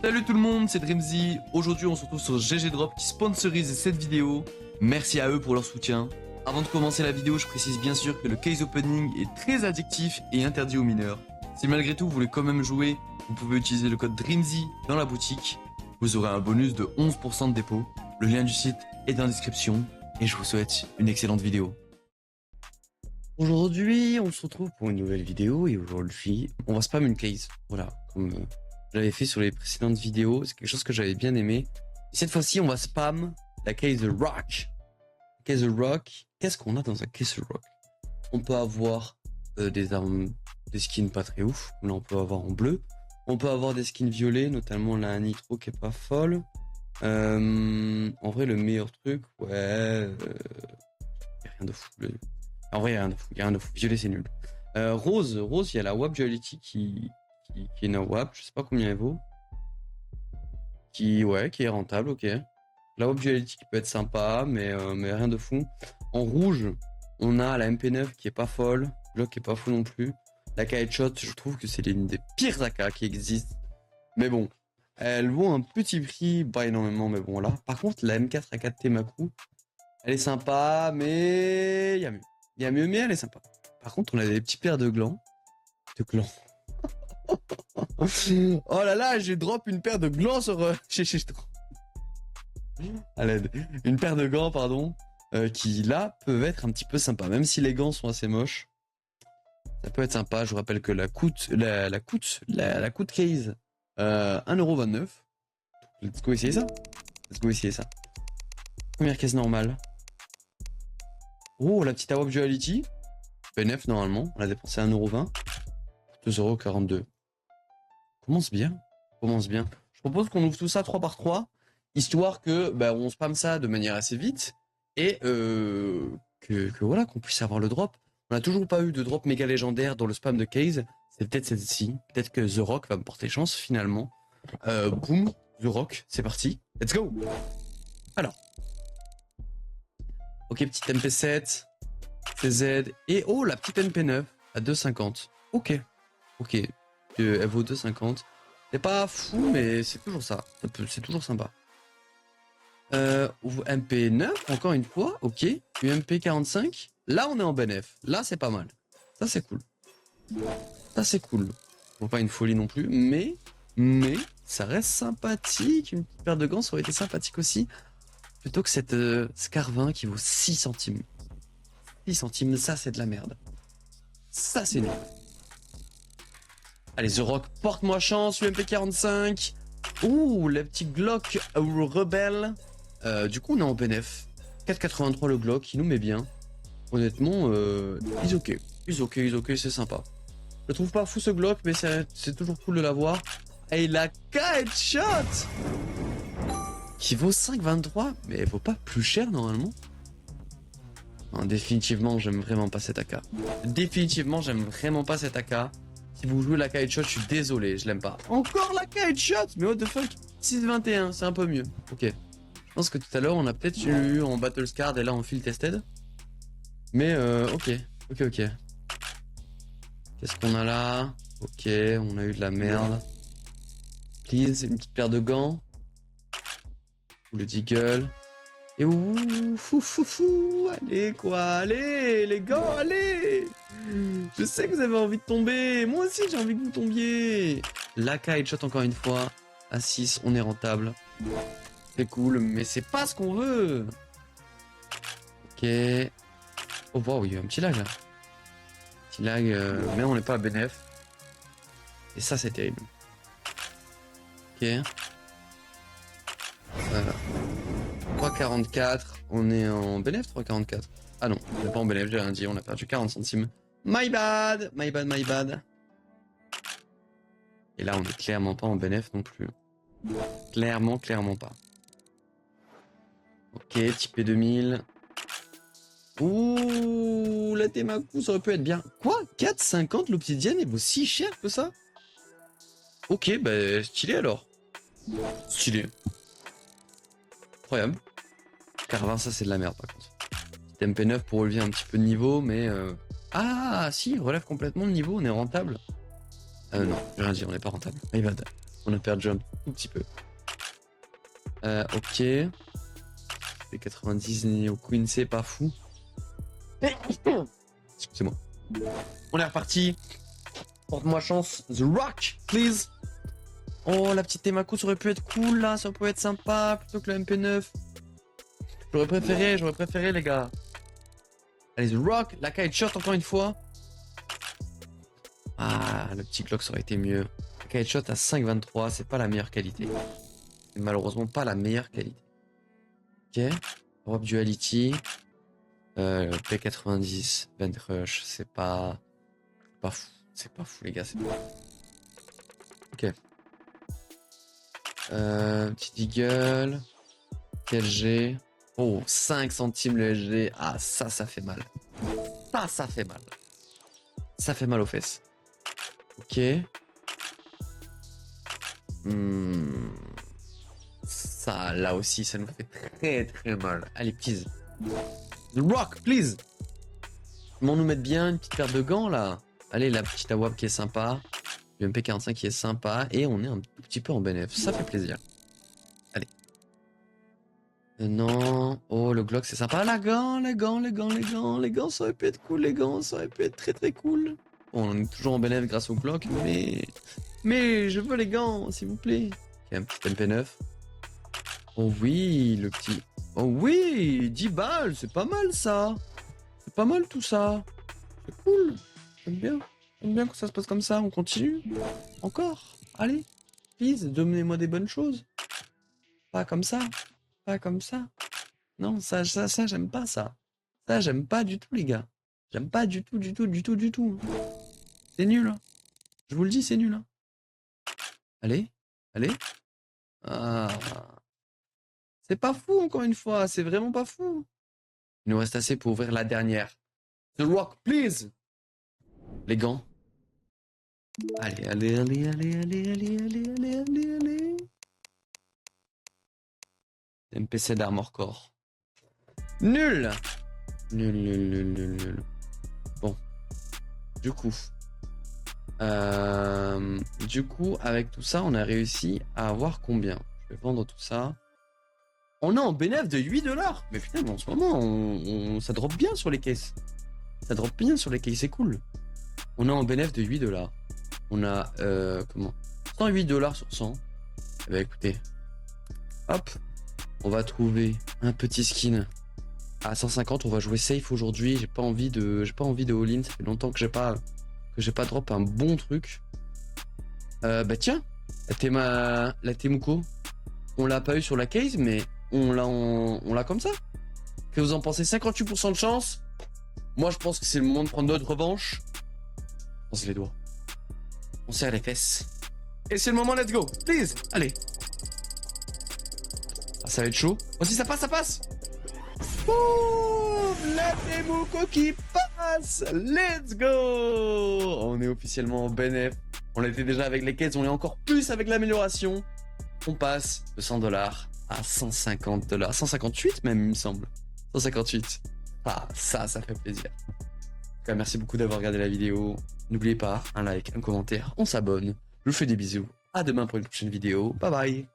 Salut tout le monde, c'est Dreamzy. Aujourd'hui, on se retrouve sur GG Drop qui sponsorise cette vidéo. Merci à eux pour leur soutien. Avant de commencer la vidéo, je précise bien sûr que le case opening est très addictif et interdit aux mineurs. Si malgré tout vous voulez quand même jouer, vous pouvez utiliser le code Dreamzy dans la boutique. Vous aurez un bonus de 11% de dépôt. Le lien du site est dans la description et je vous souhaite une excellente vidéo. Aujourd'hui, on se retrouve pour une nouvelle vidéo et aujourd'hui, on va spam une case. Voilà, comme je l'avais fait sur les précédentes vidéos, c'est quelque chose que j'avais bien aimé. Et cette fois-ci, on va spam la case Rock. Case Rock, qu'est-ce qu'on a dans un case Rock? On peut avoir des armes, des skins pas très ouf. Là, on peut avoir en bleu. On peut avoir des skins violets, notamment la Nitro qui est pas folle. En vrai, le meilleur truc, ouais, y a rien de fou. En vrai, y a rien de fou. Violet, c'est nul. Rose, il y a la WAP Duality qui est une WAP, je sais pas combien elle vaut. Qui est rentable, ok. La WAP Duality qui peut être sympa, mais rien de fou. En rouge, on a la MP9 qui est pas folle, Glock qui est pas fou non plus. La K-Headshot, je trouve que c'est l'une des pires AK qui existent. Mais bon, elle vaut un petit prix, pas énormément, mais bon là. Par contre, la M4 A4T Maku, elle est sympa, mais il y a mieux. Il y a mieux, mais elle est sympa. Par contre, on a des petits paires de glands. Oh là là, j'ai drop une paire de glands sur... à l'aide. Une paire de gants, pardon, qui là peuvent être un petit peu sympa. Même si les gants sont assez moches, ça peut être sympa. Je vous rappelle que la coûte case, 1,29€. Let's go essayer ça. Première caisse normale. Oh, la petite AWP Duality. PNF normalement. On a dépensé 1,20€. 2,42€. Commence bien. Je propose qu'on ouvre tout ça 3 par 3. Histoire que on spamme ça de manière assez vite. Et que voilà, qu'on puisse avoir le drop. On n'a toujours pas eu de drop méga légendaire dans le spam de case. C'est peut-être celle-ci. Peut-être que The Rock va me porter chance finalement. Boum, The Rock, c'est parti. Let's go. Alors. Ok, petite MP7. CZ. Et oh, la petite MP9 à 2,50. Ok. Elle vaut 2,50. C'est pas fou, mais c'est toujours ça. C'est toujours sympa. MP9, encore une fois. Ok. UMP45. Là, on est en BNF. Là, c'est pas mal. Ça, c'est cool. Bon, pas une folie non plus, mais ça reste sympathique. Une petite paire de gants, ça aurait été sympathique aussi. Plutôt que cette Scar20 qui vaut 6 centimes. 6 centimes, ça, c'est de la merde. Ça, c'est nul. Allez, The Rock, porte-moi chance, UMP45. Ouh, la petite Glock Rebelle. Du coup, on est en BNF. 4,83 le Glock, il nous met bien. Honnêtement, he's ok, c'est sympa. Je le trouve pas fou ce Glock, mais c'est toujours cool de l'avoir. Et la K-Headshot qui vaut 5,23, mais elle vaut pas plus cher normalement. Non, définitivement, j'aime vraiment pas cette AK. Si vous jouez la K-Headshot, je suis désolé, je l'aime pas. Encore la K-Headshot, mais what the fuck. 6,21, c'est un peu mieux. Ok. Je pense que tout à l'heure, on a peut-être eu en Battle Scar et là en Field Tested. Mais ok. Qu'est-ce qu'on a là? Ok, on a eu de la merde. Please, une petite paire de gants. Ou le Deagle. Et ouh, fou. Allez, les gants, allez. Je sais que vous avez envie de tomber. Moi aussi, j'ai envie que vous tombiez. La K-Headshot encore une fois. À 6, on est rentable. C'est cool, mais c'est pas ce qu'on veut. Ok. Oh wow, il y a un petit lag là. Mais on n'est pas à BNF. Et ça, c'est terrible. Ok. 3,44. On est en BNF 3,44. Ah non, on n'est pas en BNF, j'ai rien dit, on a perdu 40 centimes. My bad. Et là, on est clairement pas en BNF non plus. Clairement pas. Ok, type P2000. Ouh, la Temaku, ça aurait pu être bien. Quoi? 4,50 l'obsidienne, elle vaut si cher que ça? Ok, stylé alors. Stylé. Incroyable. Carvin, ça c'est de la merde par contre. Petit MP9 pour relever un petit peu de niveau, mais... Ah, si, relève complètement le niveau, on est rentable. Non, j'ai rien dit, on n'est pas rentable. My bad. On a perdu un tout petit peu. Ok. Les 90 Neo Queen, c'est pas fou. Excusez-moi. On est reparti. Porte-moi chance. The Rock, please. Oh, la petite Temaku, ça aurait pu être cool là. Ça pourrait être sympa plutôt que le MP9. J'aurais préféré, les gars. Allez, The Rock, la kite shot encore une fois. Ah, le petit Glock, ça aurait été mieux. La kite shot à 5,23, c'est pas la meilleure qualité. C'est malheureusement pas la meilleure qualité. Ok. Europe Duality. P90, Vent Rush, c'est pas fou. C'est pas fou, les gars. C'est pas... Ok. Petit Eagle. LG. Oh, 5 centimes le LG. Ah, ça fait mal. Ça fait mal. Ça fait mal aux fesses. Ok. Ça, là aussi, ça nous fait très très mal. Allez, please. The Rock, please. Comment nous mettre bien une petite paire de gants, là. Allez, la petite AWAP qui est sympa. Le MP45 qui est sympa. Et on est un petit peu en bénéf. Ça fait plaisir. Allez. Non. Oh, le Glock, c'est sympa. Les gants, ça aurait pu être cool, les gants. Ça aurait pu être très très cool. Bon, on est toujours en bénéf grâce au Glock, mais je veux les gants, s'il vous plaît. Ok, un petit MP9. Oh oui, le petit... Oh oui, 10 balles, c'est pas mal ça. C'est pas mal tout ça. C'est cool. J'aime bien. J'aime bien que ça se passe comme ça. On continue. Encore. Allez. Please, donnez-moi des bonnes choses. Pas comme ça. Pas comme ça. Non, ça, j'aime pas ça. Ça, j'aime pas du tout, les gars. J'aime pas du tout. C'est nul. Hein. Je vous le dis, c'est nul. Hein. Allez. Ah. C'est pas fou, encore une fois. C'est vraiment pas fou. Il nous reste assez pour ouvrir la dernière. The Rock, please. Les gants. Allez. MPC d'Armor Core. Nul. Bon. Du coup, avec tout ça, on a réussi à avoir combien? Je vais vendre tout ça. On est en bénéfice de 8$. Mais putain, en ce moment, ça drop bien sur les caisses. C'est cool. On est en bénéfice de 8$. On a, 108$ sur 100. Eh ben, écoutez. Hop. On va trouver un petit skin à 150. On va jouer safe aujourd'hui. J'ai pas envie de all-in. Ça fait longtemps que j'ai pas drop un bon truc. Bah tiens. La Temuco. On l'a pas eu sur la case, mais on l'a comme ça. Que vous en pensez? 58% de chance. Moi, je pense que c'est le moment de prendre notre revanche. On serre les doigts. On serre les fesses. Et c'est le moment, let's go. Please, allez. Ah, ça va être chaud. Oh, si ça passe. Boum, la Temuco qui passe. Let's go. On est officiellement en bénéf. On était déjà avec les quêtes, on est encore plus avec l'amélioration. On passe de 100$ à 150$. 158 même, il me semble. 158. Ah, ça fait plaisir. En tout cas, merci beaucoup d'avoir regardé la vidéo. N'oubliez pas, un like, un commentaire, on s'abonne. Je vous fais des bisous. À demain pour une prochaine vidéo. Bye bye.